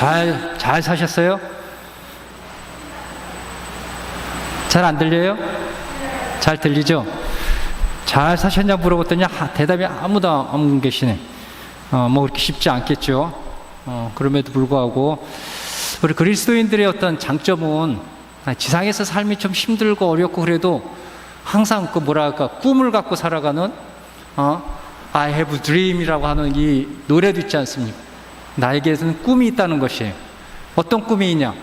잘 사셨어요? 잘 안 들려요? 잘 들리죠? 잘 사셨냐 물어봤더니 대답이 아무도 안 계시네. 뭐 그렇게 쉽지 않겠죠. 그럼에도 불구하고 우리 그리스도인들의 어떤 장점은 지상에서 삶이 좀 힘들고 어렵고 그래도 항상 그 뭐랄까 꿈을 갖고 살아가는 I have a dream이라고 하는 이 노래도 있지 않습니까? 나에게는 꿈이 있다는 것이에요. 어떤 꿈이 있냐?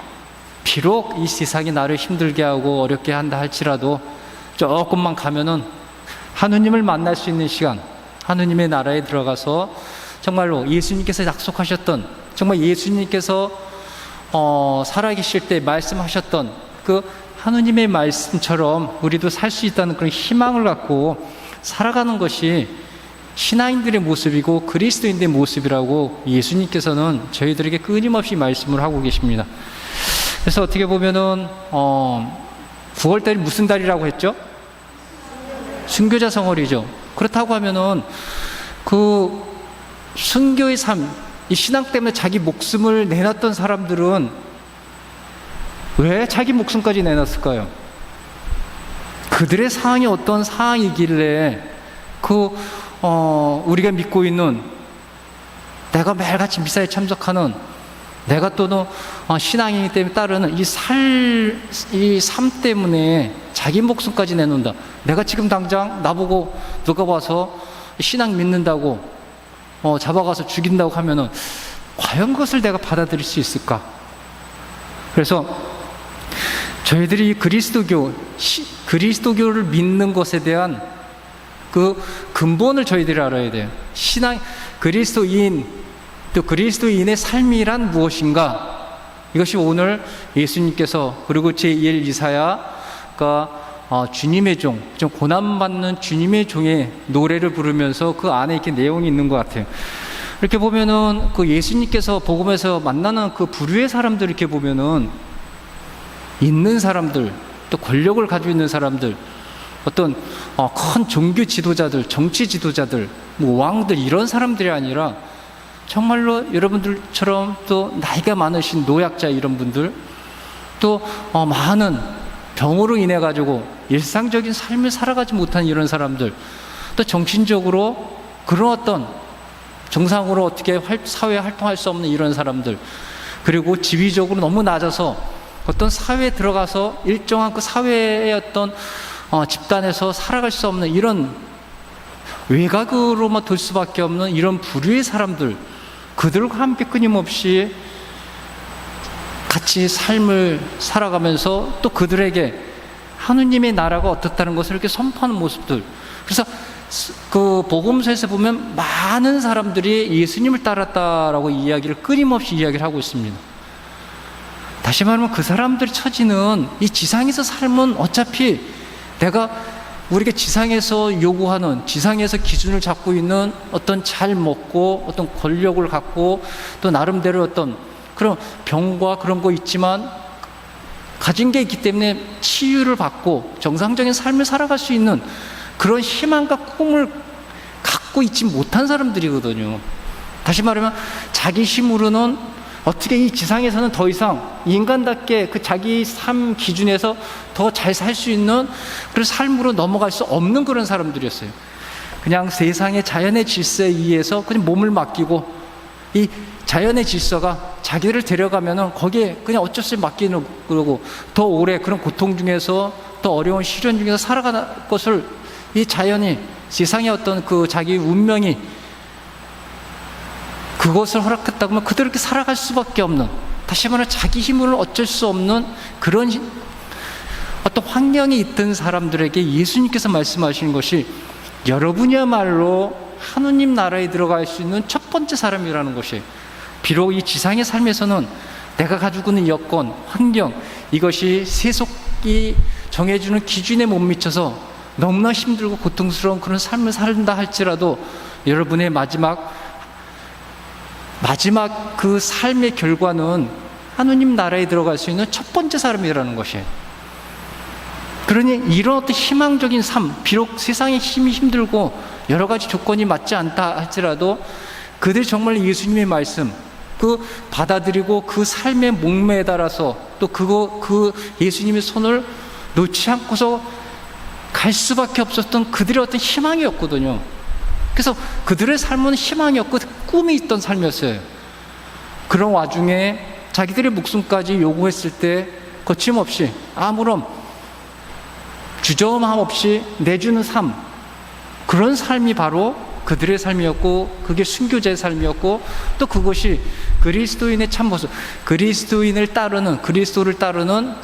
비록 이 세상이 나를 힘들게 하고 어렵게 한다 할지라도 조금만 가면은 하느님을 만날 수 있는 시간, 하느님의 나라에 들어가서 정말로 예수님께서 약속하셨던, 정말 예수님께서 살아계실 때 말씀하셨던 그 하느님의 말씀처럼 우리도 살 수 있다는 그런 희망을 갖고 살아가는 것이 신앙인들의 모습이고 그리스도인들의 모습이라고 예수님께서는 저희들에게 끊임없이 말씀을 하고 계십니다. 그래서 어떻게 보면은 9월달이 무슨 달이라고 했죠? 순교자 성월이죠. 그렇다고 하면은 그 순교의 삶, 이 신앙 때문에 자기 목숨을 내놨던 사람들은 왜 자기 목숨까지 내놨을까요? 그들의 상황이 어떤 상황이길래 우리가 믿고 있는, 내가 매일같이 미사에 참석하는, 내가 또는 신앙이기 때문에 따르는 이 삶 때문에 자기 목숨까지 내놓는다. 내가 지금 당장 나보고 누가 와서 신앙 믿는다고 잡아가서 죽인다고 하면은 과연 그것을 내가 받아들일 수 있을까? 그래서 저희들이 그리스도교를 믿는 것에 대한 그 근본을 저희들이 알아야 돼요. 또 그리스도인의 삶이란 무엇인가? 이것이 오늘 예수님께서, 그리고 제1 이사야가 주님의 종, 좀 고난받는 주님의 종의 노래를 부르면서 그 안에 이렇게 내용이 있는 것 같아요. 이렇게 보면은 그 예수님께서 복음에서 만나는 그 부류의 사람들 이렇게 보면은 있는 사람들, 또 권력을 가지고 있는 사람들, 어떤 큰 종교 지도자들, 정치 지도자들, 뭐 왕들, 이런 사람들이 아니라 정말로 여러분들처럼 또 나이가 많으신 노약자, 이런 분들, 또 많은 병으로 인해 가지고 일상적인 삶을 살아가지 못한 이런 사람들, 또 정신적으로 그런 어떤 정상으로 어떻게 사회에 활동할 수 없는 이런 사람들, 그리고 지위적으로 너무 낮아서 어떤 사회에 들어가서 일정한 그 사회의 어떤 집단에서 살아갈 수 없는 이런 외곽으로만 돌 수밖에 없는 이런 부류의 사람들, 그들과 함께 끊임없이 같이 삶을 살아가면서 또 그들에게 하느님의 나라가 어떻다는 것을 이렇게 선포하는 모습들. 그래서 그 복음서에서 보면 많은 사람들이 예수님을 따랐다라고 이야기를 끊임없이 이야기를 하고 있습니다. 다시 말하면 그 사람들의 처지는, 이 지상에서 삶은 어차피 우리가 지상에서 요구하는, 지상에서 기준을 잡고 있는 어떤 잘 먹고 어떤 권력을 갖고 또 나름대로 어떤 그런 병과 그런 거 있지만 가진 게 있기 때문에 치유를 받고 정상적인 삶을 살아갈 수 있는 그런 희망과 꿈을 갖고 있지 못한 사람들이거든요. 다시 말하면 자기 힘으로는 어떻게 이 지상에서는 더 이상 인간답게 그 자기 삶 기준에서 더 잘 살 수 있는 그런 삶으로 넘어갈 수 없는 그런 사람들이었어요. 그냥 세상의 자연의 질서에 의해서 그냥 몸을 맡기고, 이 자연의 질서가 자기를 데려가면은 거기에 그냥 어쩔 수 없이 맡기는, 그러고 더 오래 그런 고통 중에서, 더 어려운 시련 중에서 살아가는 것을 이 자연이, 세상의 어떤 그 자기 운명이 그것을 허락했다고 하면 그대로 이렇게 살아갈 수밖에 없는, 다시 말하면 자기 힘으로는 어쩔 수 없는 그런 어떤 환경이 있던 사람들에게 예수님께서 말씀하시는 것이, 여러분이야말로 하느님 나라에 들어갈 수 있는 첫 번째 사람이라는 것이에요. 비록 이 지상의 삶에서는 내가 가지고 있는 여건, 환경, 이것이 세속이 정해주는 기준에 못 미쳐서 너무나 힘들고 고통스러운 그런 삶을 살다 할지라도, 여러분의 마지막 그 삶의 결과는 하느님 나라에 들어갈 수 있는 첫 번째 사람이라는 것이에요. 그러니 이런 어떤 희망적인 삶, 비록 세상의 힘이 힘들고 여러 가지 조건이 맞지 않다 할지라도 그들이 정말 예수님의 말씀, 그 받아들이고 그 삶의 목매달아서 또 그 예수님의 손을 놓지 않고서 갈 수밖에 없었던 그들의 어떤 희망이었거든요. 그래서 그들의 삶은 희망이었고 꿈이 있던 삶이었어요. 그런 와중에 자기들의 목숨까지 요구했을 때 거침없이 아무런 주저함 없이 내주는 삶, 그런 삶이 바로 그들의 삶이었고, 그게 순교자의 삶이었고, 또 그것이 그리스도인의 참모습, 그리스도를 따르는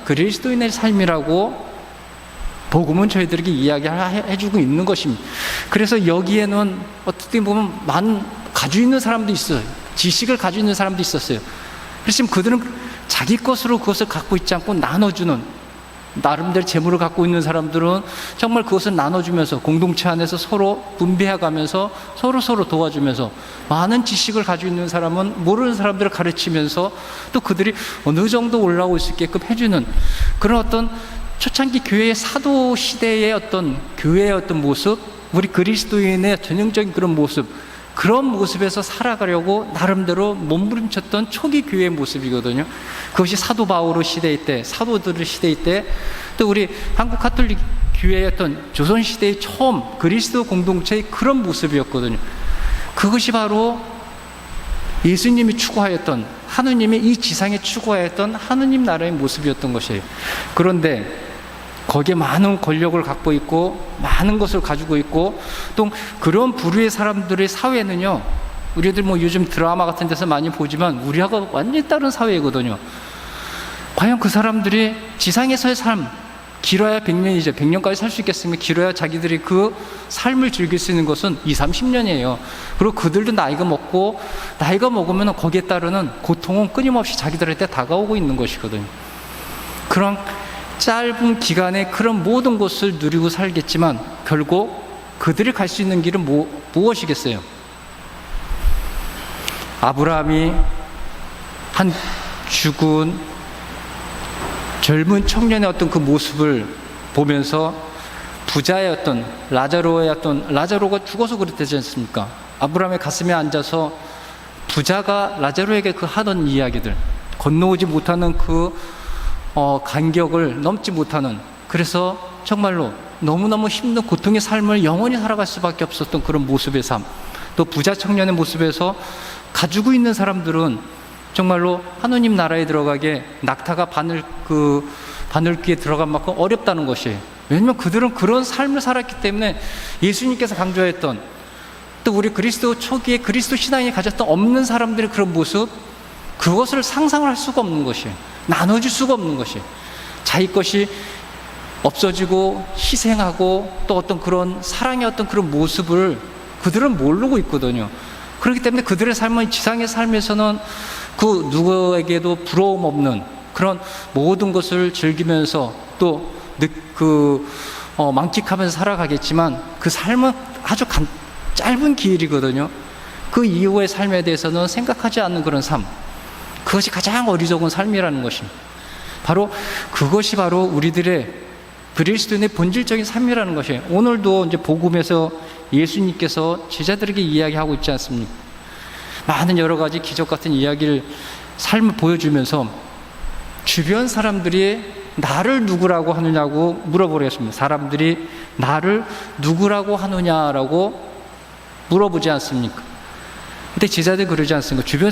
그리스도인의 삶이라고 복음은 저희들에게 이야기해주고 있는 것입니다. 그래서 여기에는 어떻게 보면 많은 가지고 있는 사람도 있어요. 지식을 가지고 있는 사람도 있었어요. 그렇지만 그들은 자기 것으로 그것을 갖고 있지 않고 나눠주는, 나름대로 재물을 갖고 있는 사람들은 정말 그것을 나눠주면서 공동체 안에서 서로 분배해가면서 서로 도와주면서, 많은 지식을 가지고 있는 사람은 모르는 사람들을 가르치면서 또 그들이 어느 정도 올라올 수 있게끔 해주는 그런 어떤 초창기 교회의 사도 시대의 어떤 교회의 어떤 모습, 우리 그리스도인의 전형적인 그런 모습, 그런 모습에서 살아가려고 나름대로 몸부림쳤던 초기 교회의 모습이거든요. 그것이 사도 바울 시대의 때, 사도들의 시대의 때, 또 우리 한국 가톨릭 교회의 어떤 조선 시대의 처음 그리스도 공동체의 그런 모습이었거든요. 그것이 바로 예수님이 추구하였던, 하느님이 이 지상에 추구하였던 하느님 나라의 모습이었던 것이에요. 그런데 거기에 많은 권력을 갖고 있고 많은 것을 가지고 있고, 또 그런 부류의 사람들의 사회는요, 우리들 뭐 요즘 드라마 같은 데서 많이 보지만 우리하고 완전히 다른 사회거든요. 과연 그 사람들이 지상에서의 삶, 길어야 100년이죠. 100년까지 살 수 있겠으면 길어야 자기들이 그 삶을 즐길 수 있는 것은 20-30년이에요. 그리고 그들도 나이가 먹으면 거기에 따르는 고통은 끊임없이 자기들한테 다가오고 있는 것이거든요. 그런 짧은 기간에 그런 모든 것을 누리고 살겠지만 결국 그들이 갈 수 있는 길은 무엇이겠어요? 아브라함이 한 죽은 젊은 청년의 어떤 그 모습을 보면서 부자의 어떤 라자로가 죽어서 그랬지 않습니까? 아브라함의 가슴에 앉아서 부자가 라자로에게 그 하던 이야기들, 건너오지 못하는 그 간격을 넘지 못하는, 그래서 정말로 너무너무 힘든 고통의 삶을 영원히 살아갈 수밖에 없었던 그런 모습의 삶, 또 부자 청년의 모습에서 가지고 있는 사람들은 정말로 하느님 나라에 들어가게 낙타가 바늘귀에 들어간 만큼 어렵다는 것이에요. 왜냐하면 그들은 그런 삶을 살았기 때문에 예수님께서 강조했던, 또 우리 그리스도 초기에 그리스도 신앙이 가졌던 없는 사람들의 그런 모습, 그것을 상상을 할 수가 없는 것이에요. 나눠줄 수가 없는 것이에요. 자기 것이 없어지고 희생하고 또 어떤 그런 사랑의 어떤 그런 모습을 그들은 모르고 있거든요. 그렇기 때문에 그들의 삶은 지상의 삶에서는 그 누구에게도 부러움 없는 그런 모든 것을 즐기면서 또 만끽하면서 살아가겠지만, 그 삶은 아주 짧은 기일이거든요. 그 이후의 삶에 대해서는 생각하지 않는 그런 삶, 그것이 가장 어리석은 삶이라는 것입니다. 그것이 바로 우리들의 그리스도인의 본질적인 삶이라는 것이에요. 오늘도 이제 복음에서 예수님께서 제자들에게 이야기하고 있지 않습니까? 많은 여러 가지 기적 같은 삶을 보여주면서 주변 사람들이 나를 누구라고 하느냐고 물어보겠습니다. 사람들이 나를 누구라고 하느냐라고 물어보지 않습니까? 근데 제자들이 그러지 않습니까? 주변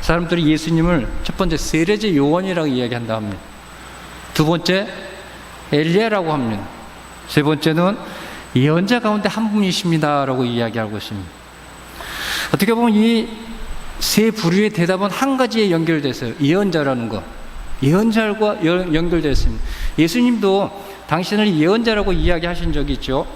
사람들이 예수님을 첫 번째 세례자 요한이라고 이야기한다 합니다. 두 번째 엘리야라고 합니다. 세 번째는 예언자 가운데 한 분이십니다라고 이야기하고 있습니다. 어떻게 보면 이 세 부류의 대답은 한 가지에 연결됐어요. 예언자라는 것, 예언자와 연결되어 있습니다. 예수님도 당신을 예언자라고 이야기하신 적이 있죠.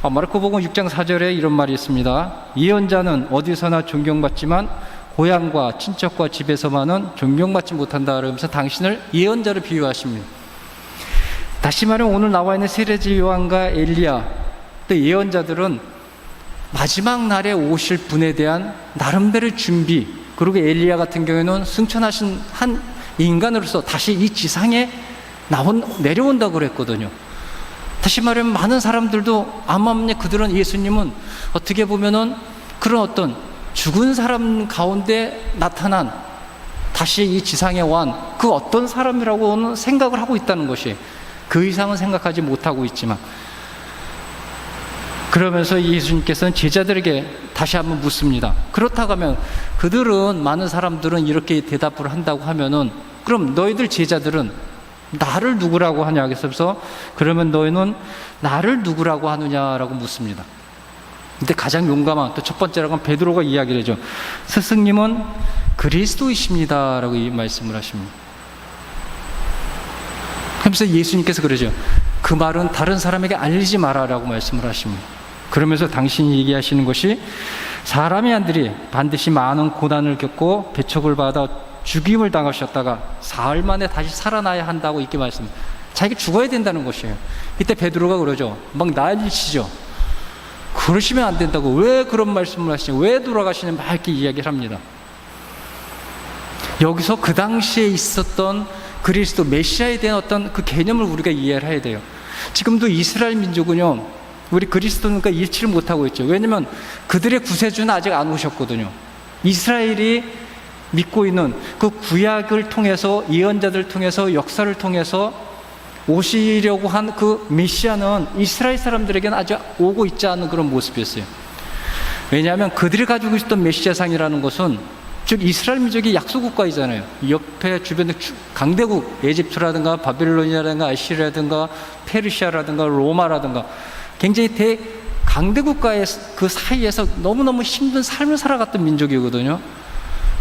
마르코복음 6장 4절에 이런 말이 있습니다. 예언자는 어디서나 존경받지만 고향과 친척과 집에서만은 존경받지 못한다, 그러면서 당신을 예언자로 비유하십니다. 다시 말하면 오늘 나와 있는 세례자 요한과 엘리야, 또 예언자들은 마지막 날에 오실 분에 대한 나름대로의 준비, 그리고 엘리야 같은 경우에는 승천하신 한 인간으로서 다시 이 지상에 내려온다고 그랬거든요. 다시 말하면 많은 사람들도 암암리에 그들은 예수님은 어떻게 보면은 그런 어떤 죽은 사람 가운데 나타난 다시 이 지상에 온 그 어떤 사람이라고는 생각을 하고 있다는 것이, 그 이상은 생각하지 못하고 있지만, 그러면서 예수님께서는 제자들에게 다시 한번 묻습니다. 그렇다고 하면 그들은, 많은 사람들은 이렇게 대답을 한다고 하면은, 그럼 너희들 제자들은 나를 누구라고 하냐 그래서, 그러면 너희는 나를 누구라고 하느냐라고 묻습니다. 근데 가장 용감한, 또 첫 번째라고 하면 베드로가 이야기를 해죠. 스승님은 그리스도이십니다 라고 이 말씀을 하십니다. 그러면서 예수님께서 그러죠. 그 말은 다른 사람에게 알리지 마라 라고 말씀을 하십니다. 그러면서 당신이 얘기하시는 것이, 사람의 아들이 반드시 많은 고난을 겪고 배척을 받아 죽임을 당하셨다가 사흘 만에 다시 살아나야 한다고 이렇게 말씀합니다. 자기가 죽어야 된다는 것이에요. 이때 베드로가 그러죠. 막 난리치죠. 그러시면 안 된다고, 왜 그런 말씀을 하시냐, 왜 돌아가시냐, 막 이렇게 이야기를 합니다. 여기서 그 당시에 있었던 그리스도 메시아에 대한 어떤 그 개념을 우리가 이해를 해야 돼요. 지금도 이스라엘 민족은요, 우리 그리스도인과 일치를 못하고 있죠. 왜냐하면 그들의 구세주는 아직 안 오셨거든요. 이스라엘이 믿고 있는 그 구약을 통해서, 예언자들을 통해서, 역사를 통해서 오시려고 한 그 메시아는 이스라엘 사람들에게는 아직 오고 있지 않은 그런 모습이었어요. 왜냐하면 그들이 가지고 있었던 메시아상이라는 것은, 즉 이스라엘 민족이 약소국가이잖아요. 옆에 주변에 강대국, 에집트라든가 바빌론이라든가 아시리아라든가 페르시아라든가 로마라든가 굉장히 대강대국가의 그 사이에서 너무너무 힘든 삶을 살아갔던 민족이거든요.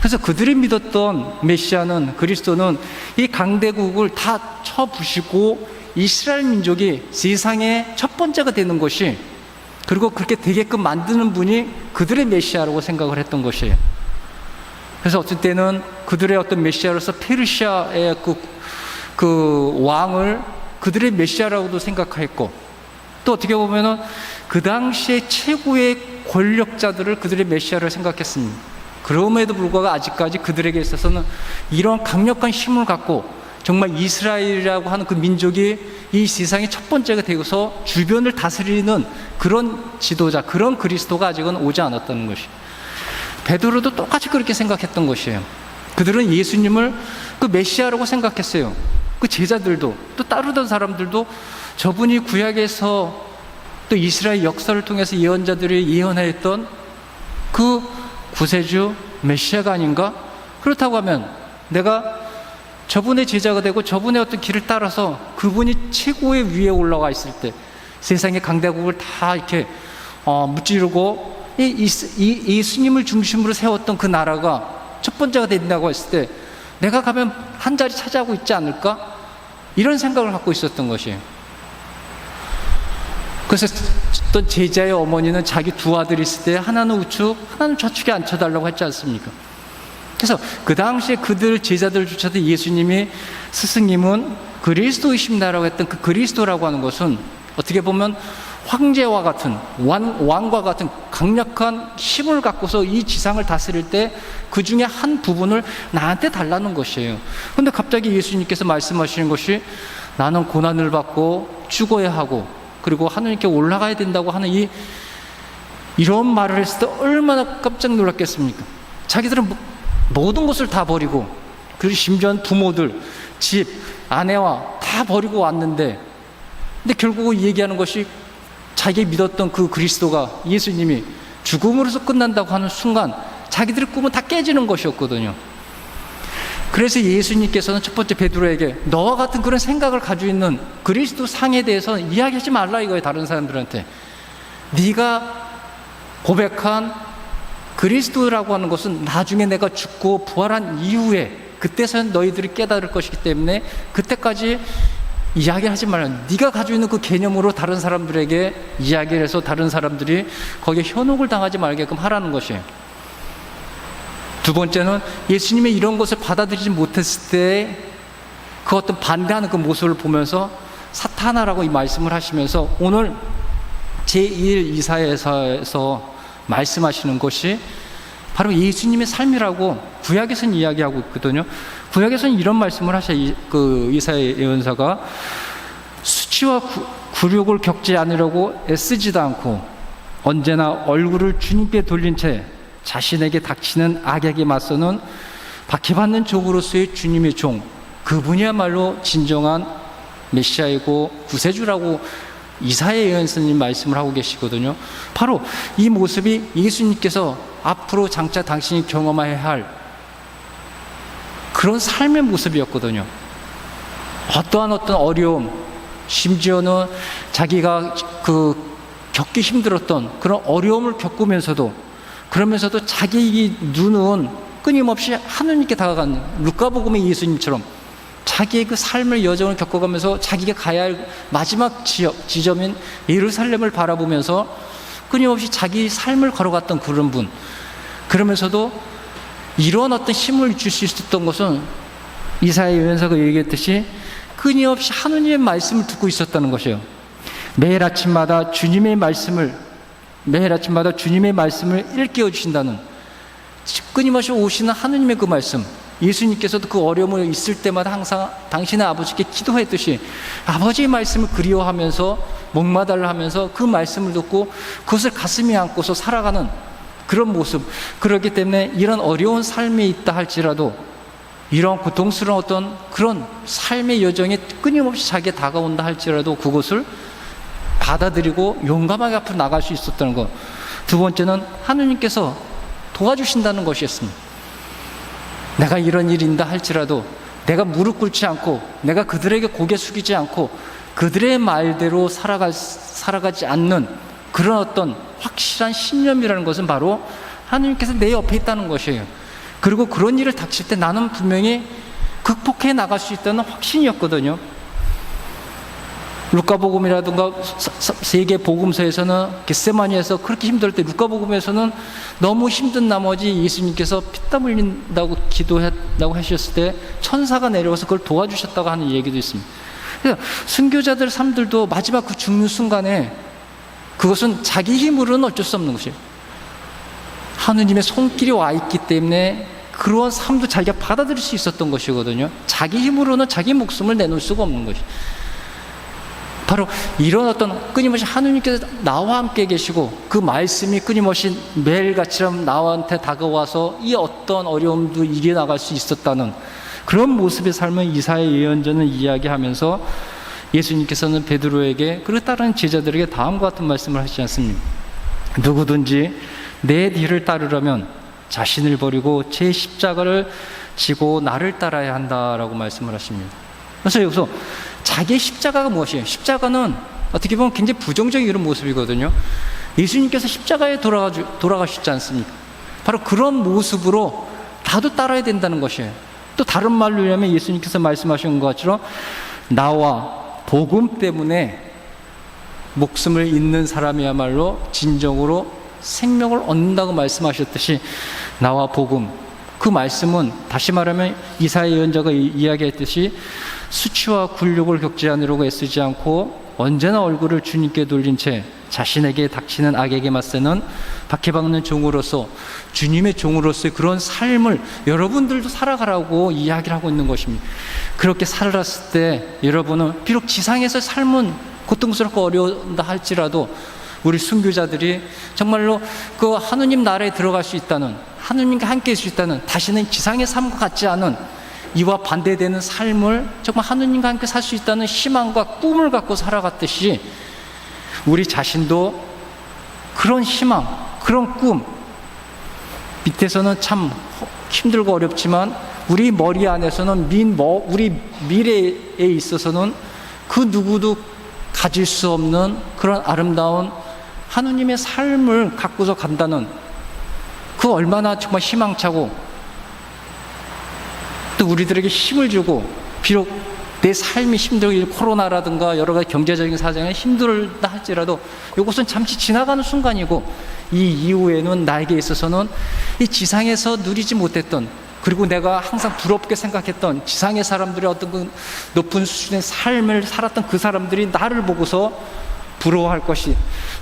그래서 그들이 믿었던 메시아는, 그리스도는 이 강대국을 다 쳐부시고 이스라엘 민족이 세상의 첫 번째가 되는 것이, 그리고 그렇게 되게끔 만드는 분이 그들의 메시아라고 생각을 했던 것이에요. 그래서 어떤 때는 그들의 어떤 메시아로서 페르시아의 그 왕을 그들의 메시아라고도 생각했고, 또 어떻게 보면은 그 당시에 최고의 권력자들을 그들의 메시아를 생각했습니다. 그럼에도 불구하고 아직까지 그들에게 있어서는 이런 강력한 힘을 갖고 정말 이스라엘이라고 하는 그 민족이 이 세상의 첫 번째가 되고서 주변을 다스리는 그런 지도자, 그런 그리스도가 아직은 오지 않았다는 것이, 베드로도 똑같이 그렇게 생각했던 것이에요. 그들은 예수님을 그 메시아라고 생각했어요. 그 제자들도, 또 따르던 사람들도 저분이 구약에서 또 이스라엘 역사를 통해서 예언자들이 예언했던 그 구세주 메시아가 아닌가? 그렇다고 하면 내가 저분의 제자가 되고 저분의 어떤 길을 따라서 그분이 최고의 위에 올라가 있을 때, 세상의 강대국을 다 이렇게 무찌르고 예수님을 중심으로 세웠던 그 나라가 첫 번째가 된다고 했을 때, 내가 가면 한 자리 차지하고 있지 않을까? 이런 생각을 갖고 있었던 것이에요. 그래서 어떤 제자의 어머니는 자기 두 아들이 있을 때 하나는 우측, 하나는 좌측에 앉혀달라고 했지 않습니까? 그래서 그 당시에 그들 제자들조차도 예수님이, 스승님은 그리스도이십니다라고 했던 그 그리스도라고 하는 것은 어떻게 보면 황제와 같은, 왕과 같은 강력한 힘을 갖고서 이 지상을 다스릴 때 그 중에 한 부분을 나한테 달라는 것이에요. 그런데 갑자기 예수님께서 말씀하시는 것이, 나는 고난을 받고 죽어야 하고 그리고 하느님께 올라가야 된다고 하는 이런 말을 했을 때 얼마나 깜짝 놀랐겠습니까? 자기들은 모든 것을 다 버리고, 그리고 심지어 부모들, 집, 아내와 다 버리고 왔는데, 근데 결국 얘기하는 것이 자기 믿었던 그 그리스도가, 예수님이 죽음으로서 끝난다고 하는 순간 자기들의 꿈은 다 깨지는 것이었거든요. 그래서 예수님께서는 첫 번째 베드로에게 너와 같은 그런 생각을 가지고 있는 그리스도 상에 대해서 이야기하지 말라 이거예요. 다른 사람들한테. 네가 고백한 그리스도라고 하는 것은 나중에 내가 죽고 부활한 이후에, 그때서야 너희들이 깨달을 것이기 때문에 그때까지 이야기하지 말라. 네가 가지고 있는 그 개념으로 다른 사람들에게 이야기를 해서 다른 사람들이 거기에 현혹을 당하지 말게끔 하라는 것이에요. 두 번째는 예수님의 이런 것을 받아들이지 못했을 때 그 어떤 반대하는 그 모습을 보면서 사탄아라고 이 말씀을 하시면서 오늘 제1 이사야에서 말씀하시는 것이 바로 예수님의 삶이라고 구약에서는 이야기하고 있거든요. 구약에서는 이런 말씀을 하셔요. 그 이사야 예언사가 수치와 굴욕을 겪지 않으려고 애쓰지도 않고 언제나 얼굴을 주님께 돌린 채 자신에게 닥치는 악에게 맞서는 박해받는 종으로서의 주님의 종, 그분이야말로 진정한 메시아이고 구세주라고 이사야 예언자님 말씀을 하고 계시거든요. 바로 이 모습이 예수님께서 앞으로 장차 당신이 경험해야 할 그런 삶의 모습이었거든요. 어떠한 어려움, 심지어는 자기가 겪기 힘들었던 그런 어려움을 겪으면서도, 그러면서도 자기 눈은 끊임없이 하느님께 다가가는 루카복음의 예수님처럼 자기의 그 삶의 여정을 겪어가면서 자기가 가야 할 마지막 지점인 예루살렘을 바라보면서 끊임없이 자기 삶을 걸어갔던 그런 분. 그러면서도 이런 어떤 힘을 줄 수 있었던 것은 이사야 예언자가 얘기했듯이 끊임없이 하느님의 말씀을 듣고 있었다는 것이에요. 매일 아침마다 주님의 말씀을 일깨워 주신다는, 끊임없이 오시는 하느님의 그 말씀. 예수님께서도 그 어려움을 있을 때마다 항상 당신의 아버지께 기도했듯이 아버지의 말씀을 그리워하면서 목마달라 하면서 그 말씀을 듣고 그것을 가슴에 안고서 살아가는 그런 모습. 그렇기 때문에 이런 어려운 삶이 있다 할지라도, 이런 고통스러운 어떤 그런 삶의 여정에 끊임없이 자기에 다가온다 할지라도 그것을 받아들이고 용감하게 앞으로 나갈 수 있었다는 것. 두 번째는 하느님께서 도와주신다는 것이었습니다. 내가 이런 일이 있다 할지라도 내가 무릎 꿇지 않고, 내가 그들에게 고개 숙이지 않고 그들의 말대로 살아가지 않는 그런 어떤 확실한 신념이라는 것은 바로 하느님께서 내 옆에 있다는 것이에요. 그리고 그런 일을 닥칠 때 나는 분명히 극복해 나갈 수 있다는 확신이었거든요. 루카복음이라든가 세계 복음서에서는 겟세마니에서 그렇게 힘들 때, 루카복음에서는 너무 힘든 나머지 예수님께서 피땀 흘린다고 기도했다고 하셨을 때 천사가 내려와서 그걸 도와주셨다고 하는 얘기도 있습니다. 그래서 순교자들 삶들도 마지막 그 죽는 순간에 그것은 자기 힘으로는 어쩔 수 없는 것이에요. 하느님의 손길이 와 있기 때문에 그러한 삶도 자기가 받아들일 수 있었던 것이거든요. 자기 힘으로는 자기 목숨을 내놓을 수가 없는 것이에요. 바로 이런 어떤 끊임없이 하느님께서 나와 함께 계시고 그 말씀이 끊임없이 매일같이처럼 나한테 다가와서 이 어떤 어려움도 이겨나갈 수 있었다는 그런 모습의 삶을 이사야 예언자는 이야기하면서 예수님께서는 베드로에게 그리고 다른 제자들에게 다음과 같은 말씀을 하시지 않습니까? 누구든지 내 뒤를 따르려면 자신을 버리고 제 십자가를 지고 나를 따라야 한다라고 말씀을 하십니다. 그래서 여기서 자기의 십자가가 무엇이에요? 십자가는 어떻게 보면 굉장히 부정적인 이런 모습이거든요. 예수님께서 십자가에 돌아가셨지 않습니까? 바로 그런 모습으로 나도 따라야 된다는 것이에요. 또 다른 말로 하면 예수님께서 말씀하신 것처럼 나와 복음 때문에 목숨을 잃는 사람이야말로 진정으로 생명을 얻는다고 말씀하셨듯이 나와 복음, 그 말씀은 다시 말하면 이사야 예언자가 이야기했듯이 수치와 굴욕을 겪지 않으려고 애쓰지 않고 언제나 얼굴을 주님께 돌린 채 자신에게 닥치는 악에게 맞서는 박해받는 종으로서, 주님의 종으로서의 그런 삶을 여러분들도 살아가라고 이야기를 하고 있는 것입니다. 그렇게 살았을 때 여러분은 비록 지상에서 삶은 고통스럽고 어려운다 할지라도 우리 순교자들이 정말로 그 하느님 나라에 들어갈 수 있다는, 하느님과 함께 있을 수 있다는, 다시는 지상의 삶과 같지 않은 이와 반대되는 삶을 정말 하느님과 함께 살 수 있다는 희망과 꿈을 갖고 살아갔듯이 우리 자신도 그런 희망, 그런 꿈, 밑에서는 참 힘들고 어렵지만 우리 머리 안에서는 우리 미래에 있어서는 그 누구도 가질 수 없는 그런 아름다운 하느님의 삶을 갖고서 간다는, 그 얼마나 정말 희망차고 또 우리들에게 힘을 주고, 비록 내 삶이 힘들고 코로나라든가 여러 가지 경제적인 사정이 힘들다 할지라도 이것은 잠시 지나가는 순간이고 이 이후에는 나에게 있어서는 이 지상에서 누리지 못했던, 그리고 내가 항상 부럽게 생각했던 지상의 사람들의 어떤 그 높은 수준의 삶을 살았던 그 사람들이 나를 보고서 부러워할 것이,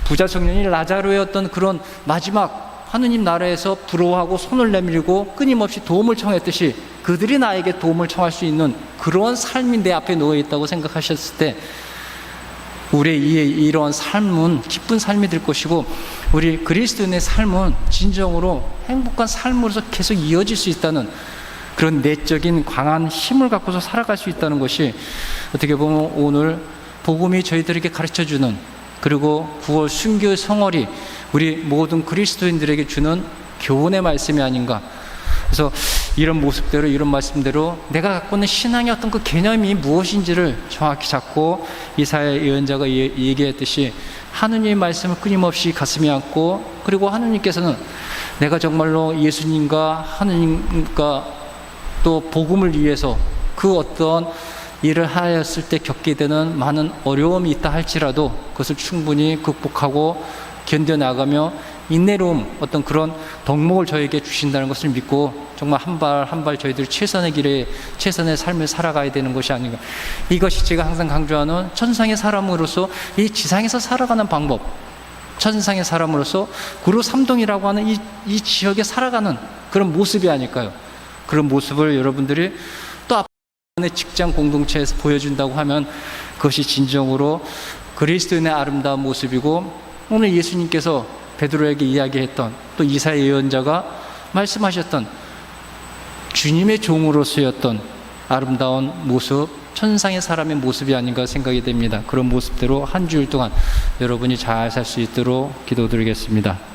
부자 청년이 라자로의 어떤 그런 마지막 하느님 나라에서 부러워하고 손을 내밀고 끊임없이 도움을 청했듯이 그들이 나에게 도움을 청할 수 있는 그런 삶이 내 앞에 놓여 있다고 생각하셨을 때 우리의 이러한 삶은 기쁜 삶이 될 것이고 우리 그리스도인의 삶은 진정으로 행복한 삶으로서 계속 이어질 수 있다는 그런 내적인 강한 힘을 갖고서 살아갈 수 있다는 것이 어떻게 보면 오늘 복음이 저희들에게 가르쳐주는, 그리고 9월 순교의 성월이 우리 모든 그리스도인들에게 주는 교훈의 말씀이 아닌가. 그래서 이런 모습대로, 이런 말씀대로 내가 갖고 있는 신앙의 어떤 그 개념이 무엇인지를 정확히 잡고 이사야 예언자가 얘기했듯이 하느님의 말씀을 끊임없이 가슴에 안고, 그리고 하느님께서는 내가 정말로 예수님과 하느님과 또 복음을 위해서 그 어떤 일을 하였을 때 겪게 되는 많은 어려움이 있다 할지라도 그것을 충분히 극복하고 견뎌나가며 인내로움, 어떤 그런 덕목을 저에게 주신다는 것을 믿고 정말 한 발 한 발 저희들이 최선의 길에 최선의 삶을 살아가야 되는 것이 아닌가. 이것이 제가 항상 강조하는 천상의 사람으로서 이 지상에서 살아가는 방법, 천상의 사람으로서 구로 삼동이라고 하는 이 지역에 살아가는 그런 모습이 아닐까요? 그런 모습을 여러분들이 또 앞의 직장 공동체에서 보여준다고 하면 그것이 진정으로 그리스도인의 아름다운 모습이고, 오늘 예수님께서 베드로에게 이야기했던, 또 이사야 예언자가 말씀하셨던 주님의 종으로서였던 아름다운 모습, 천상의 사람의 모습이 아닌가 생각이 됩니다. 그런 모습대로 한 주일 동안 여러분이 잘 살 수 있도록 기도드리겠습니다.